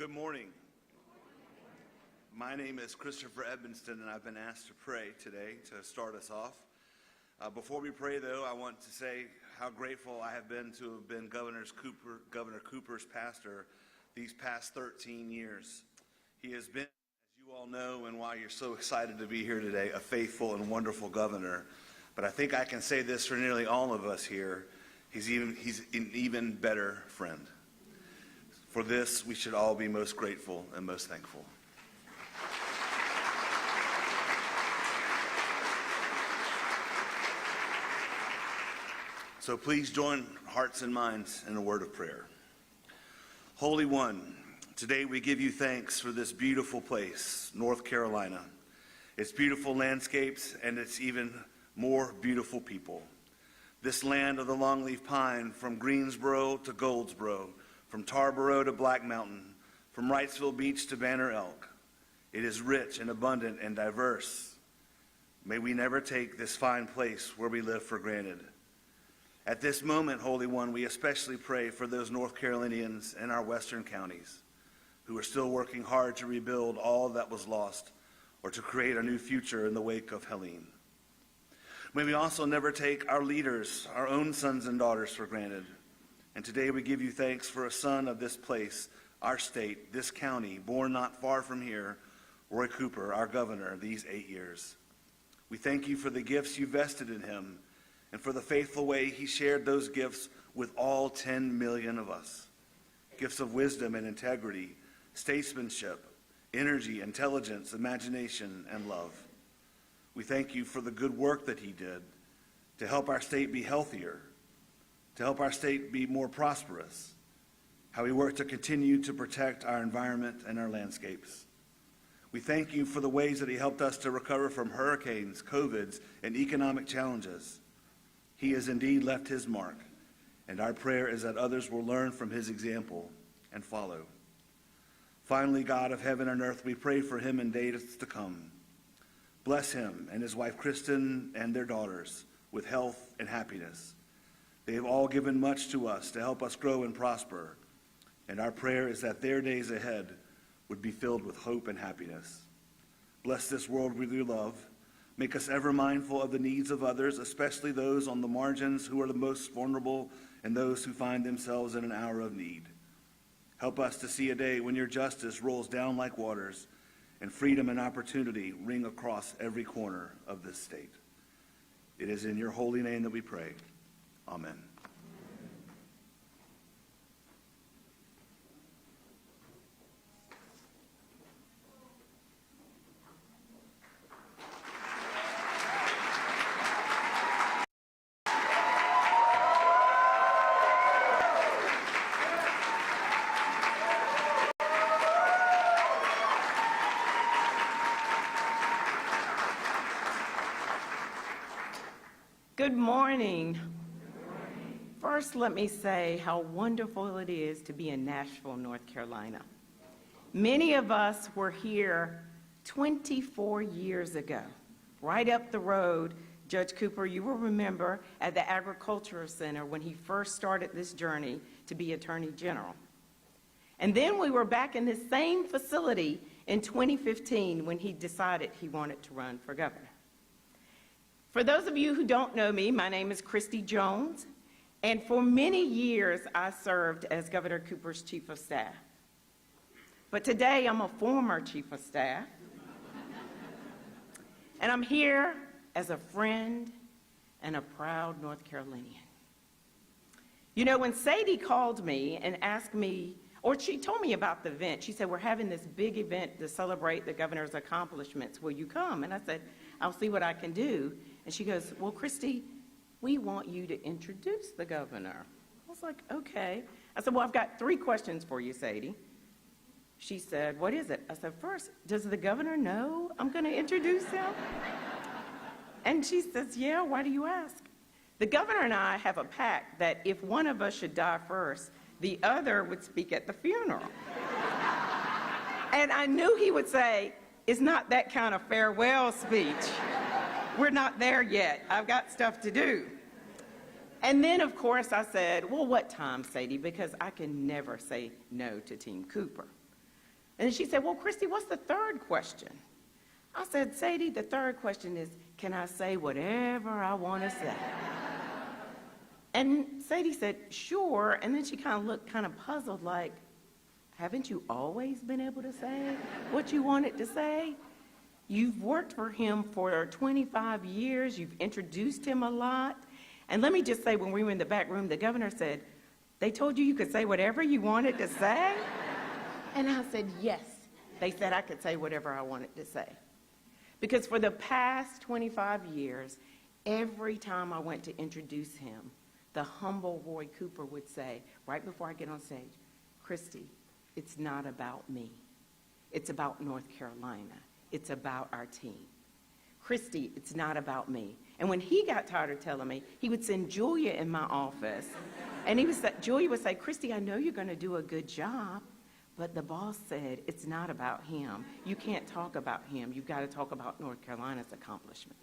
Good morning. My name is Christopher Edmonston, and I've been asked to pray today to start us off. Before we pray, though, I want to say how grateful I have been to have been Governor Cooper's pastor these past 13 years. He has been, as you all know, and why you're so excited to be here today, a faithful and wonderful governor. But I think I can say this for nearly all of us here, he's an even better friend. For this, we should all be most grateful and most thankful. So please join hearts and minds in a word of prayer. Holy One, today we give you thanks for this beautiful place, North Carolina, its beautiful landscapes and its even more beautiful people. This land of the longleaf pine, from Greensboro to Goldsboro, from Tarboro to Black Mountain, from Wrightsville Beach to Banner Elk. It is rich and abundant and diverse. May we never take this fine place where we live for granted. At this moment, Holy One, we especially pray for those North Carolinians in our western counties who are still working hard to rebuild all that was lost or to create a new future in the wake of Helene. May we also never take our leaders, our own sons and daughters, for granted. And today we give you thanks for a son of this place, our state, this county, born not far from here, Roy Cooper, our governor, these 8 years. We thank you for the gifts you vested in him and for the faithful way he shared those gifts with all 10 million of us. Gifts of wisdom and integrity, statesmanship, energy, intelligence, imagination, and love. We thank you for the good work that he did to help our state be healthier, to help our state be more prosperous, how he worked to continue to protect our environment and our landscapes. We thank you for the ways that he helped us to recover from hurricanes, COVIDs, and economic challenges. He has indeed left his mark, and our prayer is that others will learn from his example and follow. Finally, God of heaven and earth, we pray for him in days to come. Bless him and his wife Kristen and their daughters with health and happiness. They have all given much to us to help us grow and prosper, and our prayer is that their days ahead would be filled with hope and happiness. Bless this world with your love. Make us ever mindful of the needs of others, especially those on the margins who are the most vulnerable and those who find themselves in an hour of need. Help us to see a day when your justice rolls down like waters and freedom and opportunity ring across every corner of this state. It is in your holy name that we pray. Amen. Good morning. First, let me say how wonderful it is to be in Nashville, North Carolina. Many of us were here 24 years ago, right up the road. Judge Cooper, you will remember at the Agricultural Center when he first started this journey to be Attorney General. And then we were back in the same facility in 2015 when he decided he wanted to run for governor. For those of you who don't know me, my name is Christy Jones, and for many years I served as Governor Cooper's Chief of Staff. But today I'm a former Chief of Staff, and I'm here as a friend and a proud North Carolinian. You know, when Sadie called me and asked me, or she told me about the event, she said, we're having this big event to celebrate the governor's accomplishments. Will you come? And I said, I'll see what I can do. And she goes, well, Christy, we want you to introduce the governor. I was like, okay. I said, well, I've got 3 questions for you, Sadie. She said, what is it? I said, first, does the governor know I'm going to introduce him? And she says, yeah, why do you ask? The governor and I have a pact that if one of us should die first, the other would speak at the funeral. And I knew he would say, it's not that kind of farewell speech. We're not there yet. I've got stuff to do. And then, of course, I said, well, what time, Sadie? Because I can never say no to Team Cooper. And she said, well, Christy, what's the third question? I said, Sadie, the third question is, can I say whatever I want to say? And Sadie said, sure. And then she kind of looked kind of puzzled, like, haven't you always been able to say what you wanted to say? You've worked for him for 25 years. You've introduced him a lot. And let me just say, when we were in the back room, the governor said, they told you could say whatever you wanted to say? And I said, yes. They said I could say whatever I wanted to say. Because for the past 25 years, every time I went to introduce him, the humble Roy Cooper would say, right before I get on stage, Christy, it's not about me. It's about North Carolina. It's about our team. Christy, it's not about me. And when he got tired of telling me, he would send Julia in my office. And Julia would say, Christy, I know you're going to do a good job, but the boss said it's not about him. You can't talk about him. You've got to talk about North Carolina's accomplishments.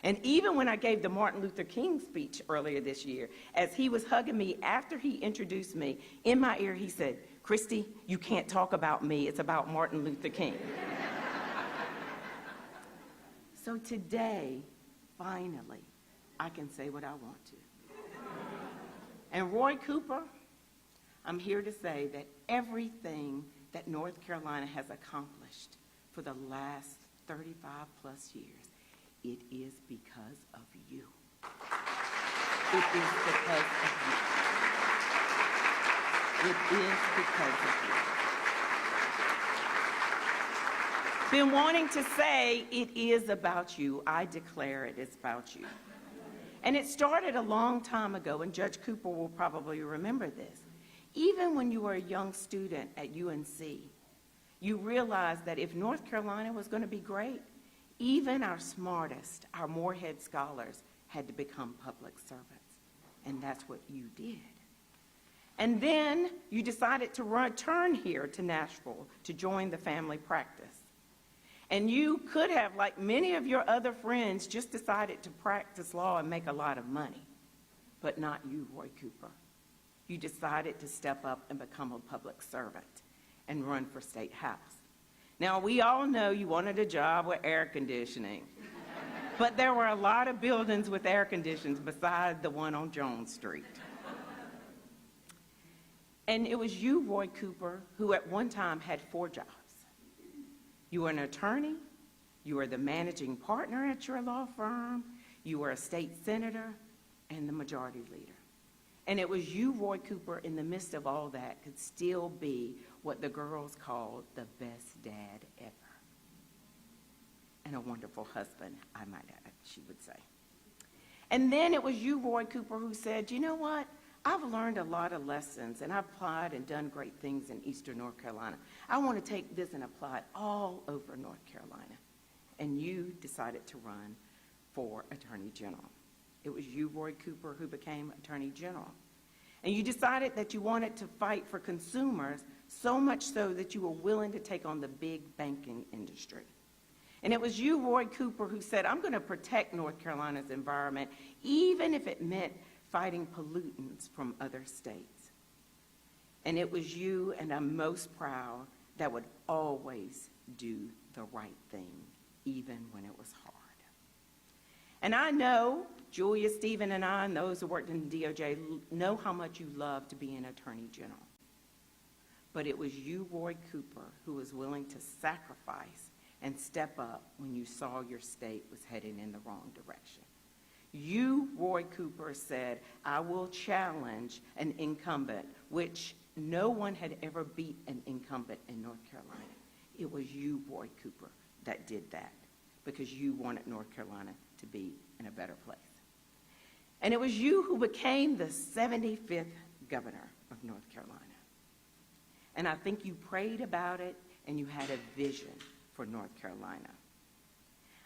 And even when I gave the Martin Luther King speech earlier this year, as he was hugging me after he introduced me, in my ear he said, Christy, you can't talk about me. It's about Martin Luther King. So today, finally, I can say what I want to. And Roy Cooper, I'm here to say that everything that North Carolina has accomplished for the last 35 plus years, it is because of you. It is because of you. It is because of you. Been wanting to say it is about you. I declare it is about you. And it started a long time ago, and Judge Cooper will probably remember this. Even when you were a young student at UNC, you realized that if North Carolina was going to be great, even our smartest, our Morehead scholars, had to become public servants. And that's what you did. And then you decided to return here to Nashville to join the family practice. And you could have, like many of your other friends, just decided to practice law and make a lot of money. But not you, Roy Cooper. You decided to step up and become a public servant and run for State House. Now, we all know you wanted a job with air conditioning, but there were a lot of buildings with air conditions besides the one on Jones Street. And it was you, Roy Cooper, who at one time had 4 jobs. You were an attorney, you were the managing partner at your law firm, you were a state senator, and the majority leader. And it was you, Roy Cooper, in the midst of all that, could still be what the girls called the best dad ever. And a wonderful husband, I might add, she would say. And then it was you, Roy Cooper, who said, you know what? I've learned a lot of lessons, and I've applied and done great things in Eastern North Carolina. I want to take this and apply it all over North Carolina. And you decided to run for Attorney General. It was you, Roy Cooper, who became Attorney General. And you decided that you wanted to fight for consumers, so much so that you were willing to take on the big banking industry. And it was you, Roy Cooper, who said, I'm going to protect North Carolina's environment, even if it meant fighting pollutants from other states. And it was you, and I'm most proud, that would always do the right thing, even when it was hard. And I know Julia, Stephen, and I, and those who worked in the DOJ, know how much you love to be an Attorney General. But it was you, Roy Cooper, who was willing to sacrifice and step up when you saw your state was heading in the wrong direction. You, Roy Cooper, said, I will challenge an incumbent, which no one had ever beat an incumbent in North Carolina. It was you, Roy Cooper, that did that, because you wanted North Carolina to be in a better place. And it was you who became the 75th governor of North Carolina. And I think you prayed about it, and you had a vision for North Carolina.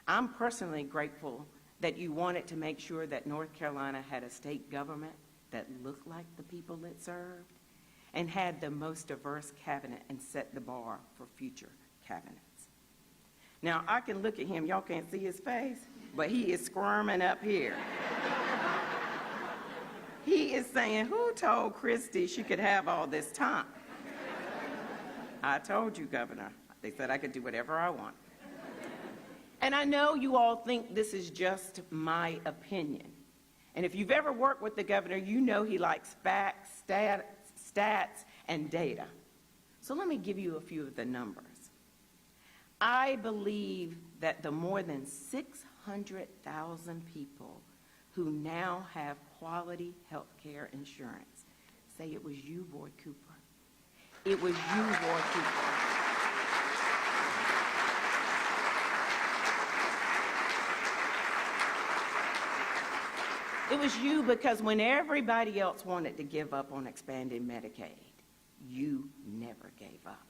I'm personally grateful that you wanted to make sure that North Carolina had a state government that looked like the people it served and had the most diverse cabinet and set the bar for future cabinets. Now, I can look at him, y'all can't see his face, but he is squirming up here. He is saying, who told Christy she could have all this time? I told you, Governor. They said I could do whatever I want. And I know you all think this is just my opinion. And if you've ever worked with the governor, you know he likes facts, stats, and data. So let me give you a few of the numbers. I believe that the more than 600,000 people who now have quality health care insurance say it was you, Ward Cooper. It was you, Ward Cooper. It was you because when everybody else wanted to give up on expanding Medicaid, you never gave up.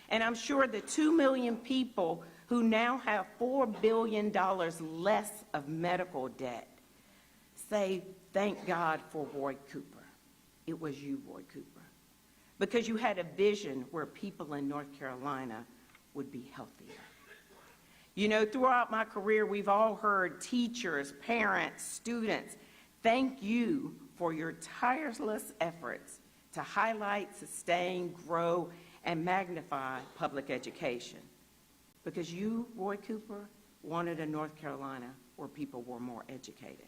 And I'm sure the 2 million people who now have $4 billion less of medical debt say, thank God for Ward Cooper. It was you, Ward Cooper, because you had a vision where people in North Carolina would be healthier. You know, throughout my career, we've all heard teachers, parents, students, thank you for your tireless efforts to highlight, sustain, grow, and magnify public education. Because you, Roy Cooper, wanted a North Carolina where people were more educated.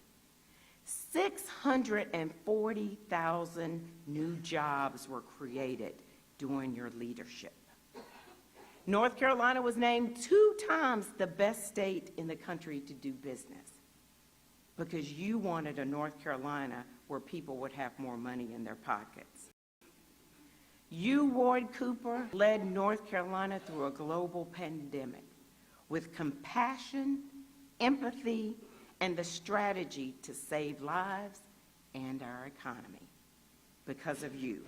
640,000 new jobs were created during your leadership. North Carolina was named 2 times the best state in the country to do business because you wanted a North Carolina where people would have more money in their pockets. You, Ward Cooper, led North Carolina through a global pandemic with compassion, empathy, and the strategy to save lives and our economy because of you.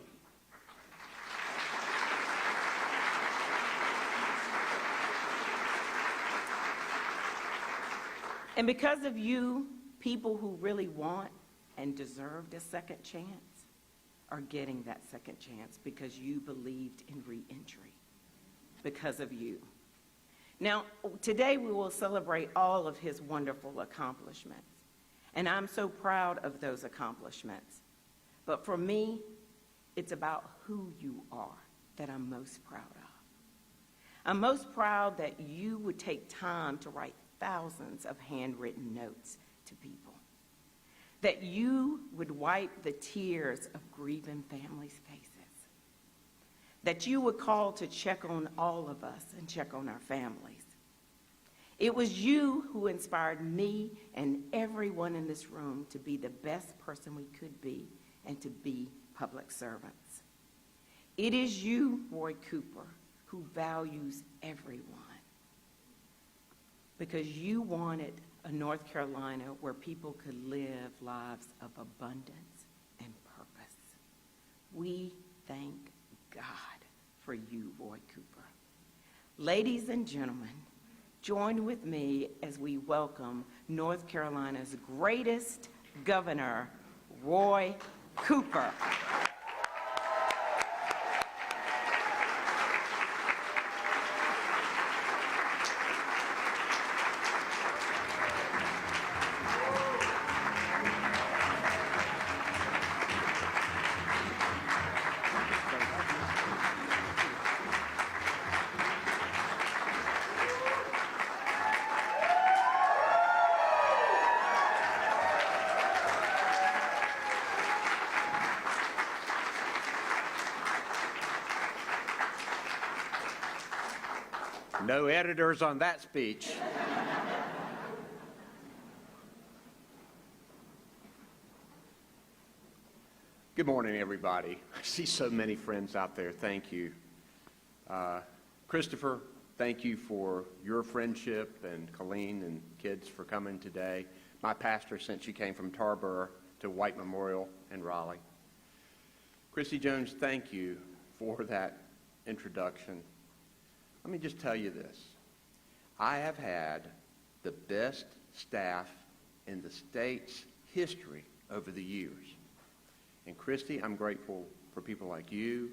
And because of you, people who really want and deserved a second chance are getting that second chance because you believed in re-entry, because of you. Now, today we will celebrate all of his wonderful accomplishments, and I'm so proud of those accomplishments. But for me, it's about who you are that I'm most proud of. I'm most proud that you would take time to write thousands of handwritten notes to people, that you would wipe the tears of grieving families' faces, that you would call to check on all of us and check on our families. It was you who inspired me and everyone in this room to be the best person we could be and to be public servants. It is you, Roy Cooper, who values everyone, because you wanted a North Carolina where people could live lives of abundance and purpose. We thank God for you, Roy Cooper. Ladies and gentlemen, join with me as we welcome North Carolina's greatest governor, Roy Cooper. No editors on that speech. Good morning, everybody. I see so many friends out there. Thank you. Christopher, thank you for your friendship, and Colleen and kids for coming today. My pastor, since she came from Tarboro to White Memorial in Raleigh. Christy Jones, thank you for that introduction. Let me just tell you this. I have had the best staff in the state's history over the years. And Christy, I'm grateful for people like you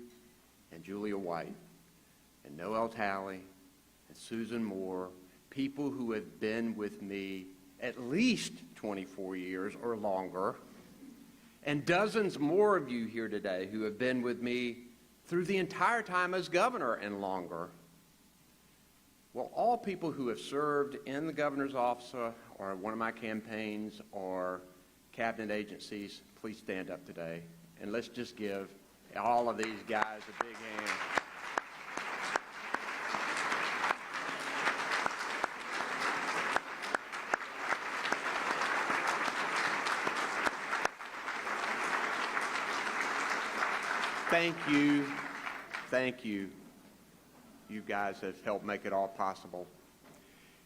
and Julia White and Noel Talley and Susan Moore, people who have been with me at least 24 years or longer, and dozens more of you here today who have been with me through the entire time as governor and longer. Will all people who have served in the governor's office or one of my campaigns or cabinet agencies, please stand up today, and let's just give all of these guys a big hand. Thank you. Thank you. You guys have helped make it all possible.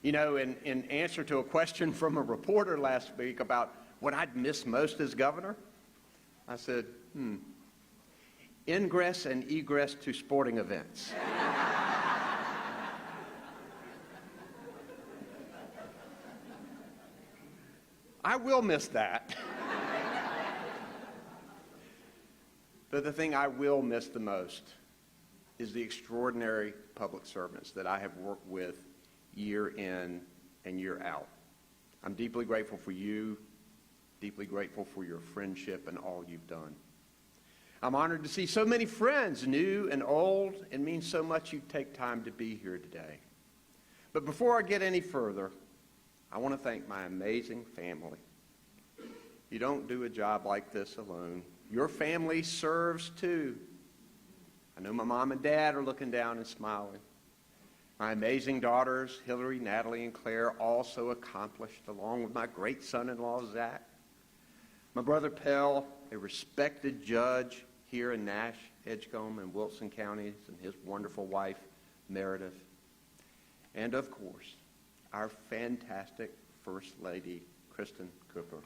You know, in answer to a question from a reporter last week about what I'd miss most as governor, I said, ingress and egress to sporting events. I will miss that. But the thing I will miss the most is the extraordinary public servants that I have worked with year in and year out. I'm deeply grateful for you, deeply grateful for your friendship and all you've done. I'm honored to see so many friends, new and old. It means so much you take time to be here today. But before I get any further, I want to thank my amazing family. You don't do a job like this alone. Your family serves too. I know my mom and dad are looking down and smiling. My amazing daughters, Hillary, Natalie, and Claire, also accomplished, along with my great son-in-law, Zach. My brother, Pell, a respected judge here in Nash, Edgecombe, and Wilson counties, and his wonderful wife, Meredith. And, of course, our fantastic First Lady, Kristen Cooper.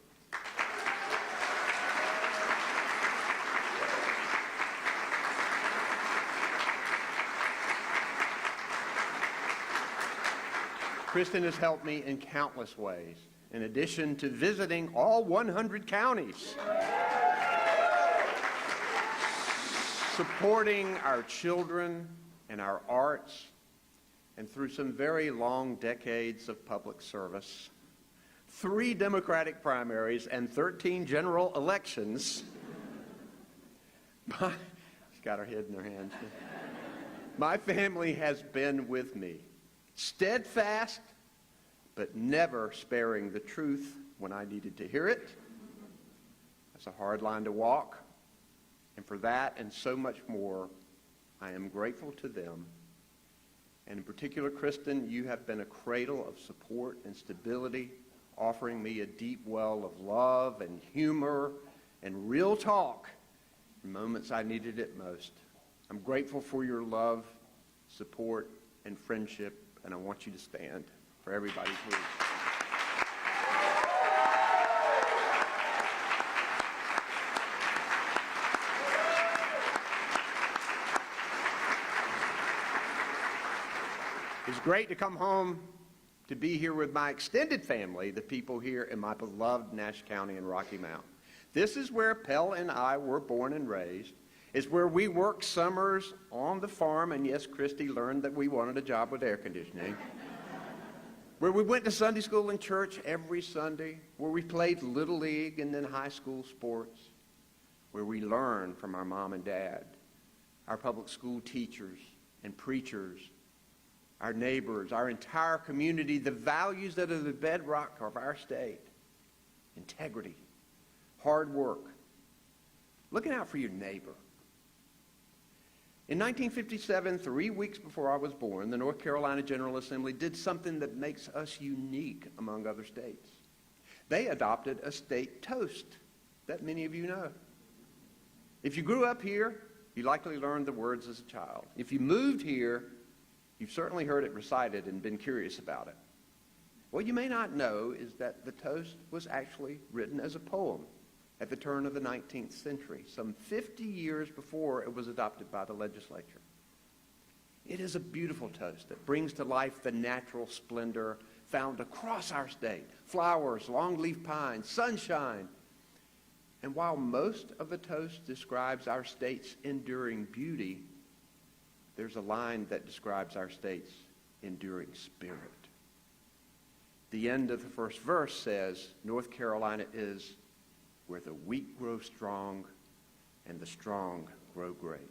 Kristen has helped me in countless ways, in addition to visiting all 100 counties, supporting our children and our arts, and through some very long decades of public service, 3 Democratic primaries, and 13 general elections. She's got her head in her hands. My family has been with me, steadfast, but never sparing the truth when I needed to hear it. That's a hard line to walk. And for that and so much more, I am grateful to them. And in particular, Kristen, you have been a cradle of support and stability, offering me a deep well of love and humor and real talk in moments I needed it most. I'm grateful for your love, support, and friendship. And I want you to stand for everybody, please. It's great to come home to be here with my extended family, the people here in my beloved Nash County and Rocky Mount. This is where Pell and I were born and raised. It's where we worked summers on the farm, and yes, Christy learned that we wanted a job with air conditioning. Where we went to Sunday school and church every Sunday, where we played Little League and then high school sports, where we learned from our mom and dad, our public school teachers and preachers, our neighbors, our entire community, the values that are the bedrock of our state: integrity, hard work, looking out for your neighbor. In 1957, 3 weeks before I was born, the North Carolina General Assembly did something that makes us unique among other states. They adopted a state toast that many of you know. If you grew up here, you likely learned the words as a child. If you moved here, you've certainly heard it recited and been curious about it. What you may not know is that the toast was actually written as a poem at the turn of the 19th century, some 50 years before it was adopted by the legislature. It is a beautiful toast that brings to life the natural splendor found across our state: flowers, longleaf pines, sunshine. And while most of the toast describes our state's enduring beauty, there's a line that describes our state's enduring spirit. The end of the first verse says, North Carolina is where the weak grow strong and the strong grow great.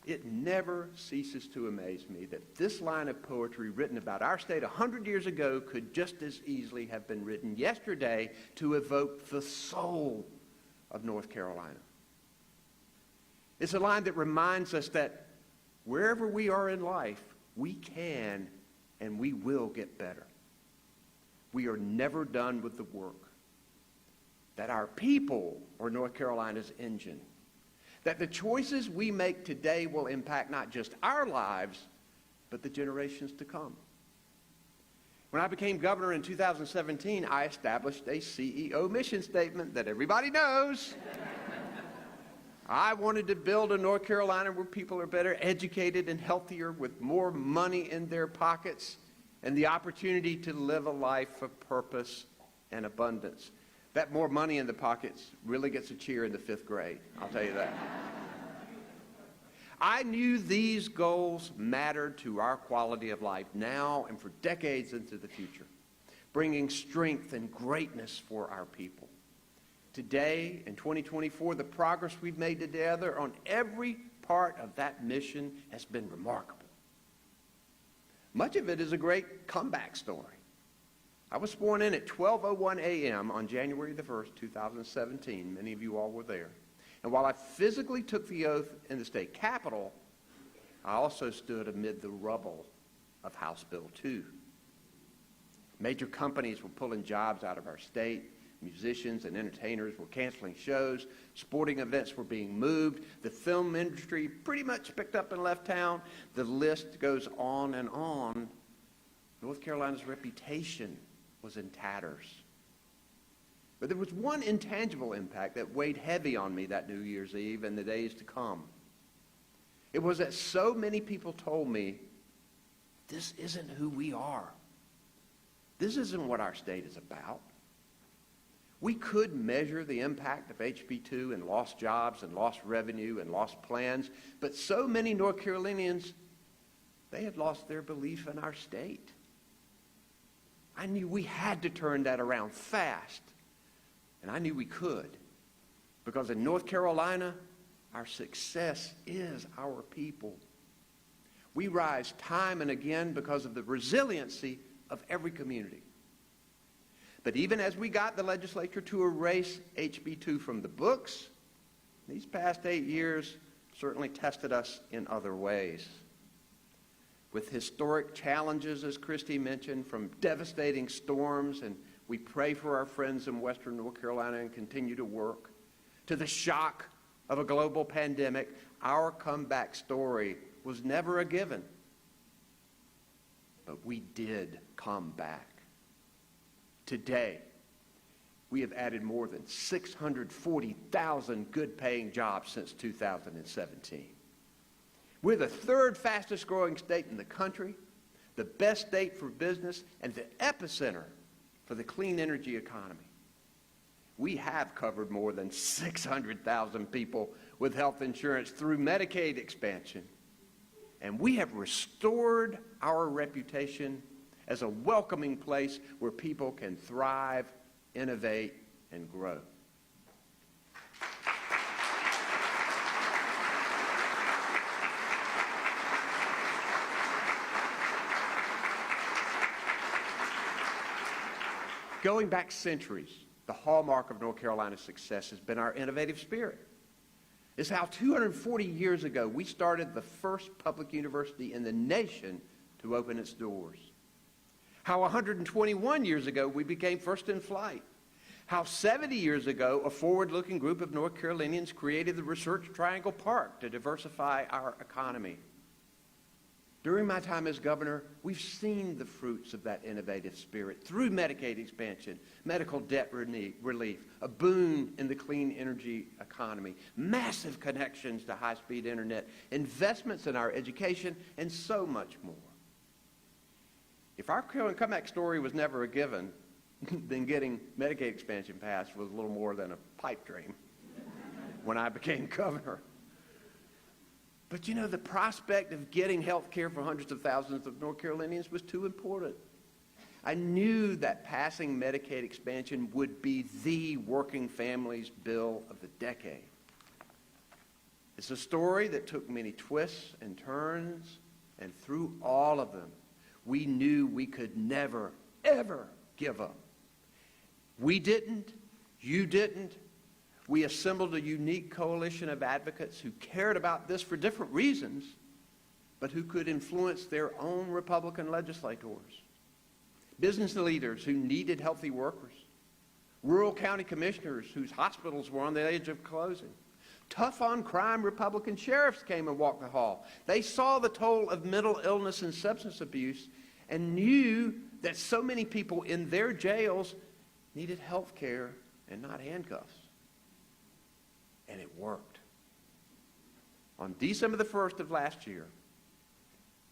It never ceases to amaze me that this line of poetry written about our state 100 years ago could just as easily have been written yesterday to evoke the soul of North Carolina. It's a line that reminds us that wherever we are in life, we can and we will get better. We are never done with the work. That our people are North Carolina's engine. That the choices we make today will impact not just our lives, but the generations to come. When I became governor in 2017, I established a CEO mission statement that everybody knows. I wanted to build a North Carolina where people are better educated and healthier, with more money in their pockets and the opportunity to live a life of purpose and abundance. That more money in the pockets really gets a cheer in the 5th grade, I'll tell you that. I knew these goals mattered to our quality of life now and for decades into the future, bringing strength and greatness for our people. Today, in 2024, the progress we've made together on every part of that mission has been remarkable. Much of it is a great comeback story. I was sworn in at 12:01 a.m. on January the 1st, 2017. Many of you all were there. And while I physically took the oath in the state capitol, I also stood amid the rubble of House Bill 2. Major companies were pulling jobs out of our state. Musicians and entertainers were canceling shows. Sporting events were being moved. The film industry pretty much picked up and left town. The list goes on and on. North Carolina's reputation was in tatters. But there was one intangible impact that weighed heavy on me that New Year's Eve and the days to come. It was that so many people told me, this isn't who we are. This isn't what our state is about. We could measure the impact of HB2 and lost jobs and lost revenue and lost plans, but so many North Carolinians, they had lost their belief in our state. I knew we had to turn that around fast, and I knew we could, because in North Carolina, our success is our people. We rise time and again because of the resiliency of every community. But even as we got the legislature to erase HB2 from the books, these past 8 years certainly tested us in other ways. With historic challenges, as Christy mentioned, from devastating storms, and we pray for our friends in Western North Carolina and continue to work, to the shock of a global pandemic, our comeback story was never a given. But we did come back. Today, we have added more than 640,000 good-paying jobs since 2017. We're the 3rd fastest growing state in the country, the best state for business, and the epicenter for the clean energy economy. We have covered more than 600,000 people with health insurance through Medicaid expansion, and we have restored our reputation as a welcoming place where people can thrive, innovate, and grow. Going back centuries, the hallmark of North Carolina's success has been our innovative spirit. It's how 240 years ago we started the first public university in the nation to open its doors. How 121 years ago we became first in flight. How 70 years ago a forward-looking group of North Carolinians created the Research Triangle Park to diversify our economy. During my time as governor, we've seen the fruits of that innovative spirit through Medicaid expansion, medical debt relief, a boon in the clean energy economy, massive connections to high-speed internet, investments in our education, and so much more. If our comeback story was never a given, then getting Medicaid expansion passed was a little more than a pipe dream when I became governor. But you know, the prospect of getting health care for hundreds of thousands of North Carolinians was too important. I knew that passing Medicaid expansion would be the working families bill of the decade. It's a story that took many twists and turns, and through all of them, we knew we could never, ever give up. We didn't. You didn't. We assembled a unique coalition of advocates who cared about this for different reasons, but who could influence their own Republican legislators. Business leaders who needed healthy workers. Rural county commissioners whose hospitals were on the edge of closing. Tough-on-crime Republican sheriffs came and walked the hall. They saw the toll of mental illness and substance abuse and knew that so many people in their jails needed health care and not handcuffs. And it worked. On December the 1st of last year,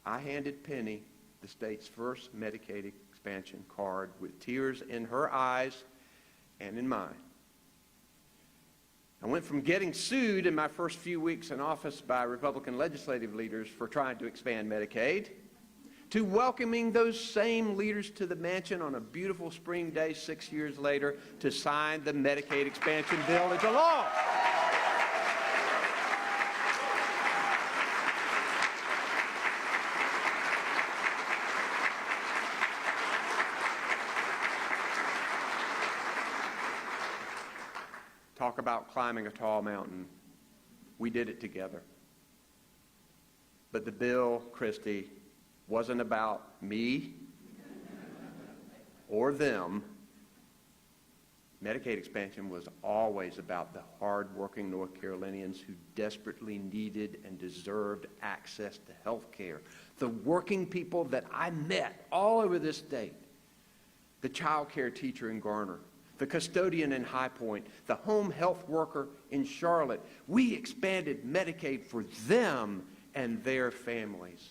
I handed Penny the state's first Medicaid expansion card with tears in her eyes and in mine. I went from getting sued in my first few weeks in office by Republican legislative leaders for trying to expand Medicaid to welcoming those same leaders to the mansion on a beautiful spring day 6 years later to sign the Medicaid expansion bill into law. Talk about climbing a tall mountain. We did it together. But the bill, Christy, wasn't about me or them. Medicaid expansion was always about the hard-working North Carolinians who desperately needed and deserved access to health care. The working people that I met all over this state. The child care teacher in Garner. The custodian in High Point, the home health worker in Charlotte. We expanded Medicaid for them and their families.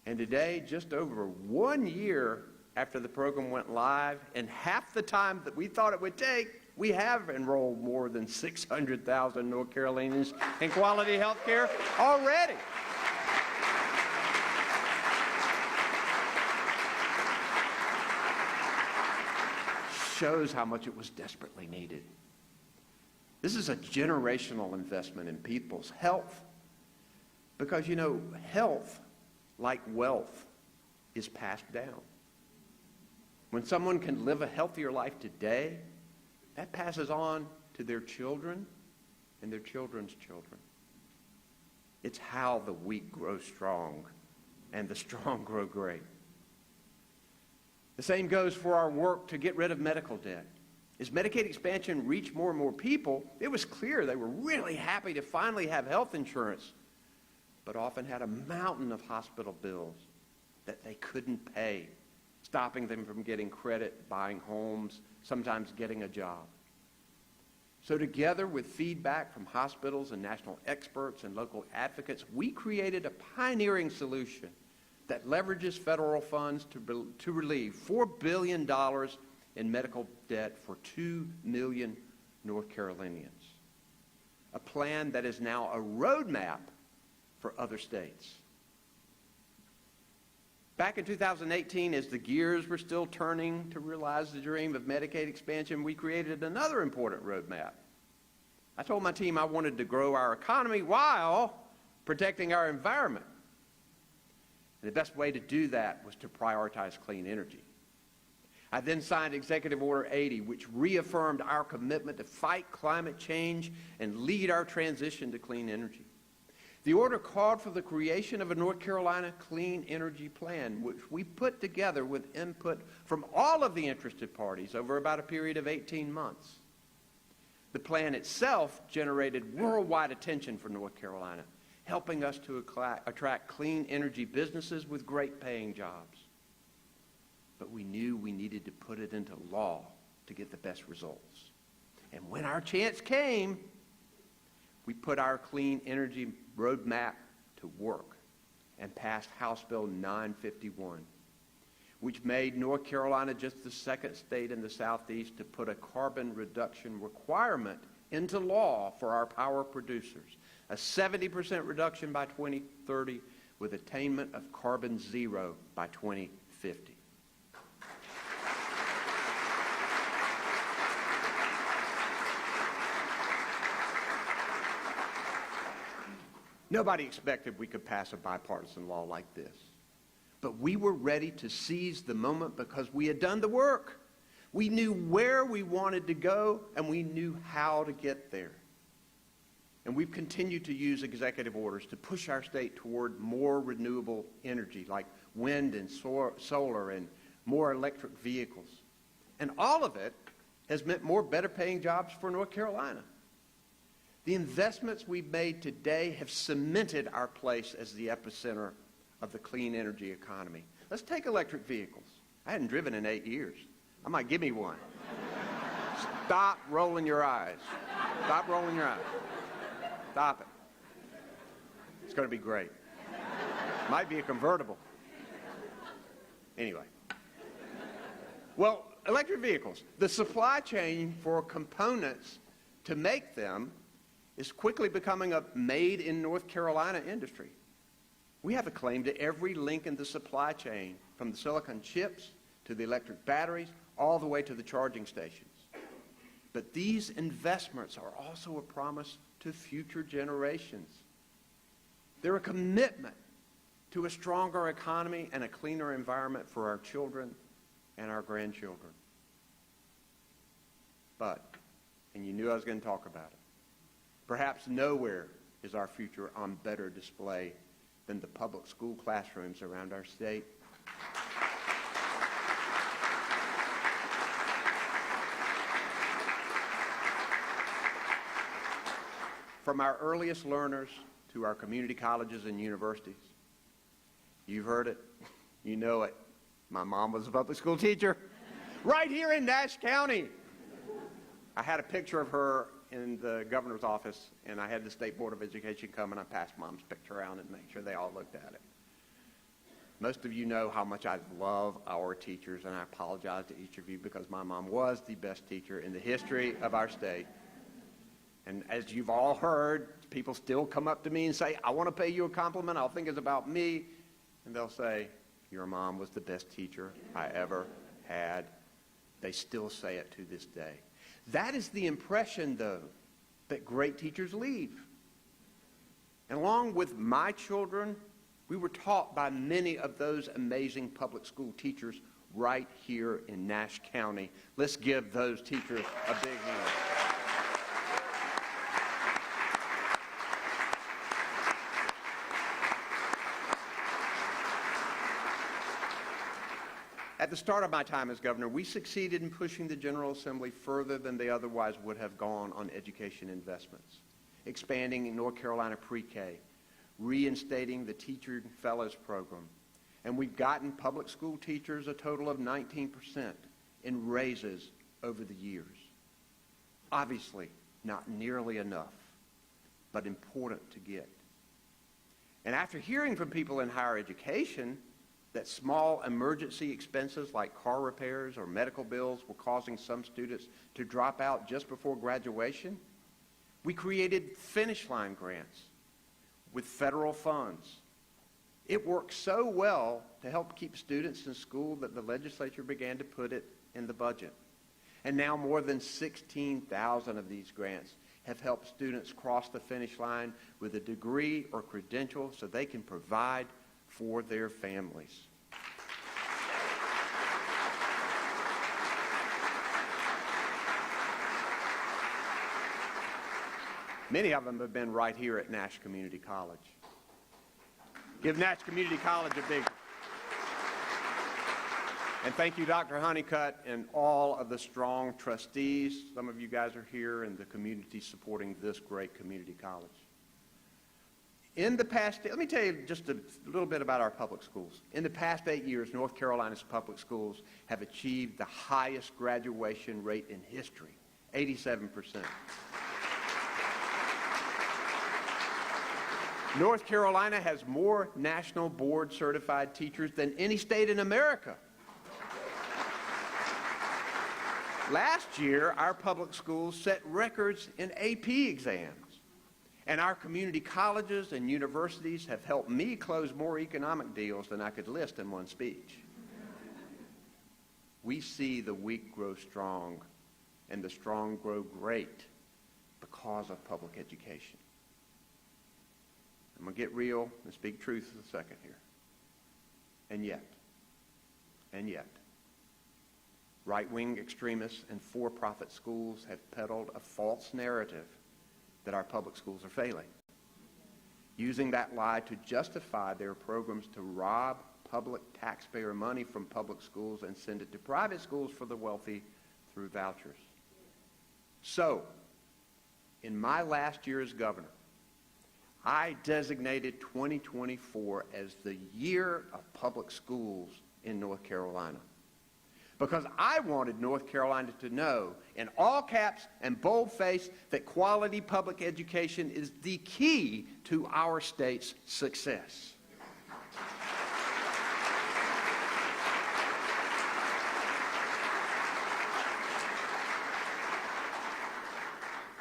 And today, just over 1 year after the program went live, and half the time that we thought it would take, we have enrolled more than 600,000 North Carolinians in quality health care already. Shows how much it was desperately needed. This is a generational investment in people's health because, you know, health, like wealth, is passed down. When someone can live a healthier life today, that passes on to their children and their children's children. It's how the weak grow strong and the strong grow great. The same goes for our work to get rid of medical debt. As Medicaid expansion reached more and more people, it was clear they were really happy to finally have health insurance, but often had a mountain of hospital bills that they couldn't pay, stopping them from getting credit, buying homes, sometimes getting a job. So together with feedback from hospitals and national experts and local advocates, we created a pioneering solution that leverages federal funds to relieve $4 billion in medical debt for 2 million North Carolinians. A plan that is now a roadmap for other states. Back in 2018, as the gears were still turning to realize the dream of Medicaid expansion, we created another important roadmap. I told my team I wanted to grow our economy while protecting our environment. And the best way to do that was to prioritize clean energy. I then signed Executive Order 80, which reaffirmed our commitment to fight climate change and lead our transition to clean energy. The order called for the creation of a North Carolina Clean Energy Plan, which we put together with input from all of the interested parties over about a period of 18 months. The plan itself generated worldwide attention for North Carolina, helping us to attract clean energy businesses with great paying jobs. But we knew we needed to put it into law to get the best results. And when our chance came, we put our clean energy roadmap to work and passed House Bill 951, which made North Carolina just the second state in the Southeast to put a carbon reduction requirement into law for our power producers. A 70% reduction by 2030 with attainment of carbon zero by 2050. Nobody expected we could pass a bipartisan law like this. But we were ready to seize the moment because we had done the work. We knew where we wanted to go, and we knew how to get there. And we've continued to use executive orders to push our state toward more renewable energy, like wind and solar and more electric vehicles. And all of it has meant more better-paying jobs for North Carolina. The investments we've made today have cemented our place as the epicenter of the clean energy economy. Let's take electric vehicles. I hadn't driven in 8 years. I might give me one. Stop rolling your eyes. Stop rolling your eyes. Stop it. It's going to be great. Might be a convertible. Anyway. Well, electric vehicles. The supply chain for components to make them is quickly becoming a made in North Carolina industry. We have a claim to every link in the supply chain, from the silicon chips to the electric batteries, all the way to the charging stations. But these investments are also a promise to future generations. They're a commitment to a stronger economy and a cleaner environment for our children and our grandchildren. But, and you knew I was going to talk about it, perhaps nowhere is our future on better display than the public school classrooms around our state. From our earliest learners to our community colleges and universities. You've heard it. You know it. My mom was a public school teacher right here in Nash County. I had a picture of her in the governor's office, and I had the State Board of Education come, and I passed Mom's picture around and made sure they all looked at it. Most of you know how much I love our teachers, and I apologize to each of you because my mom was the best teacher in the history of our state. And as you've all heard, people still come up to me and say, I want to pay you a compliment. I'll think it's about me. And they'll say, your mom was the best teacher I ever had. They still say it to this day. That is the impression, though, that great teachers leave. And along with my children, we were taught by many of those amazing public school teachers right here in Nash County. Let's give those teachers a big hand. At the start of my time as governor, we succeeded in pushing the General Assembly further than they otherwise would have gone on education investments, expanding North Carolina pre-K, reinstating the Teacher Fellows Program, and we've gotten public school teachers a total of 19% in raises over the years. Obviously, not nearly enough, but important to get. And after hearing from people in higher education that small emergency expenses like car repairs or medical bills were causing some students to drop out just before graduation, we created Finish Line grants with federal funds. It worked so well to help keep students in school that the legislature began to put it in the budget. And now more than 16,000 of these grants have helped students cross the finish line with a degree or credential so they can provide for their families. Many of them have been right here at Nash Community College. Give Nash Community College a big... And thank you, Dr. Honeycutt, and all of the strong trustees. Some of you guys are here, and the community supporting this great community college. In the past, let me tell you just a little bit about our public schools. In the past 8 years, North Carolina's public schools have achieved the highest graduation rate in history, 87%. North Carolina has more national board certified teachers than any state in America. Last year, our public schools set records in AP exams, and our community colleges and universities have helped me close more economic deals than I could list in one speech. We see the weak grow strong and the strong grow great because of public education. I'm going to get real and speak truth for a second here. And yet, right-wing extremists and for-profit schools have peddled a false narrative that our public schools are failing, using that lie to justify their programs to rob public taxpayer money from public schools and send it to private schools for the wealthy through vouchers. So, in my last year as governor, I designated 2024 as the year of public schools in North Carolina, because I wanted North Carolina to know, in all caps and boldface, that quality public education is the key to our state's success.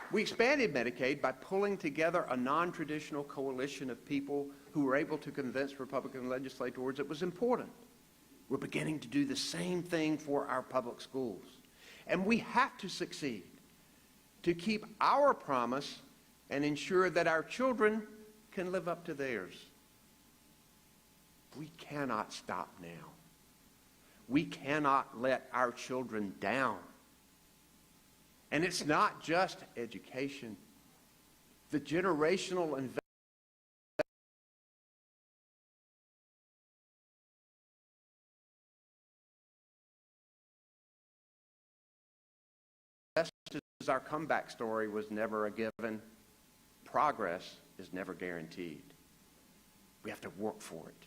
We expanded Medicaid by pulling together a non-traditional coalition of people who were able to convince Republican legislators it was important. We're beginning to do the same thing for our public schools. And we have to succeed to keep our promise and ensure that our children can live up to theirs. We cannot stop now. We cannot let our children down. And it's not just education. The generational investment as our comeback story was never a given, progress is never guaranteed. We have to work for it.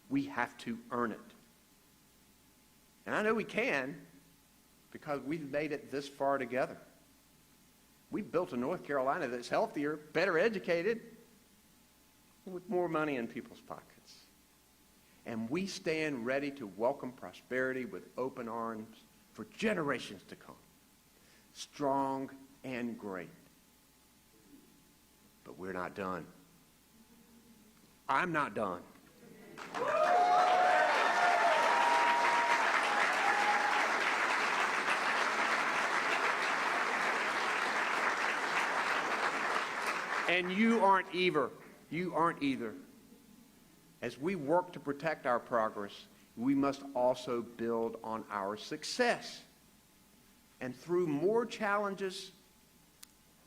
We have to earn it. And I know we can, because we've made it this far together. We've built a North Carolina that's healthier, better educated, with more money in people's pockets. And we stand ready to welcome prosperity with open arms for generations to come. Strong and great. But we're not done. I'm not done. And you aren't either. You aren't either. As we work to protect our progress, we must also build on our success. And through more challenges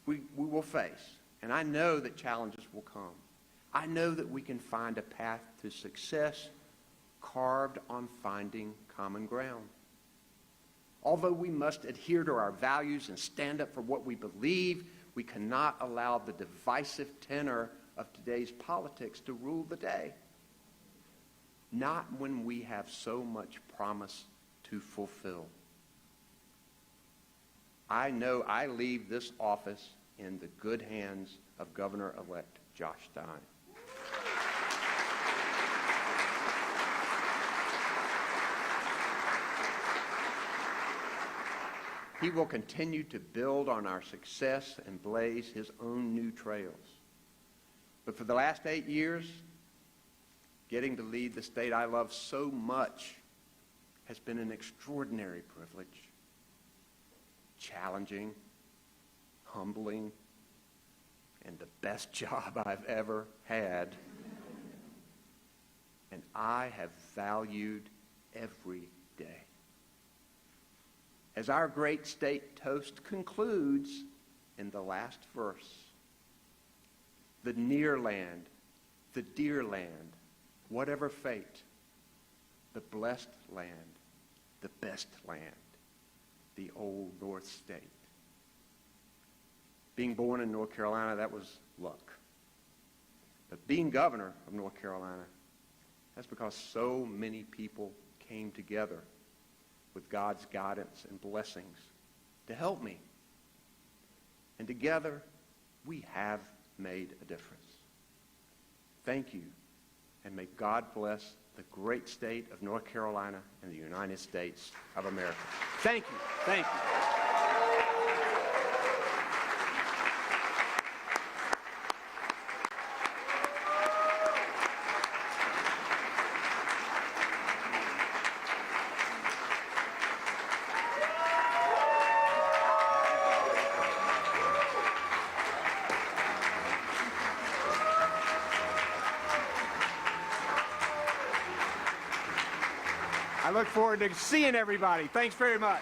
we will face, and I know that challenges will come, I know that we can find a path to success carved on finding common ground. Although we must adhere to our values and stand up for what we believe, we cannot allow the divisive tenor of today's politics to rule the day. Not when we have so much promise to fulfill. I know I leave this office in the good hands of Governor-elect Josh Stein. He will continue to build on our success and blaze his own new trails. But for the last 8 years, getting to lead the state I love so much has been an extraordinary privilege. Challenging, humbling, and the best job I've ever had. And I have valued every day. As our great state toast concludes in the last verse, the near land, the dear land, whatever fate, the blessed land, the best land, the old North State. Being born in North Carolina, that was luck. But being governor of North Carolina, that's because so many people came together with God's guidance and blessings to help me. And together, we have made a difference. Thank you, and may God bless the great state of North Carolina and the United States of America. Thank you. Thank you. I look forward to seeing everybody. Thanks very much.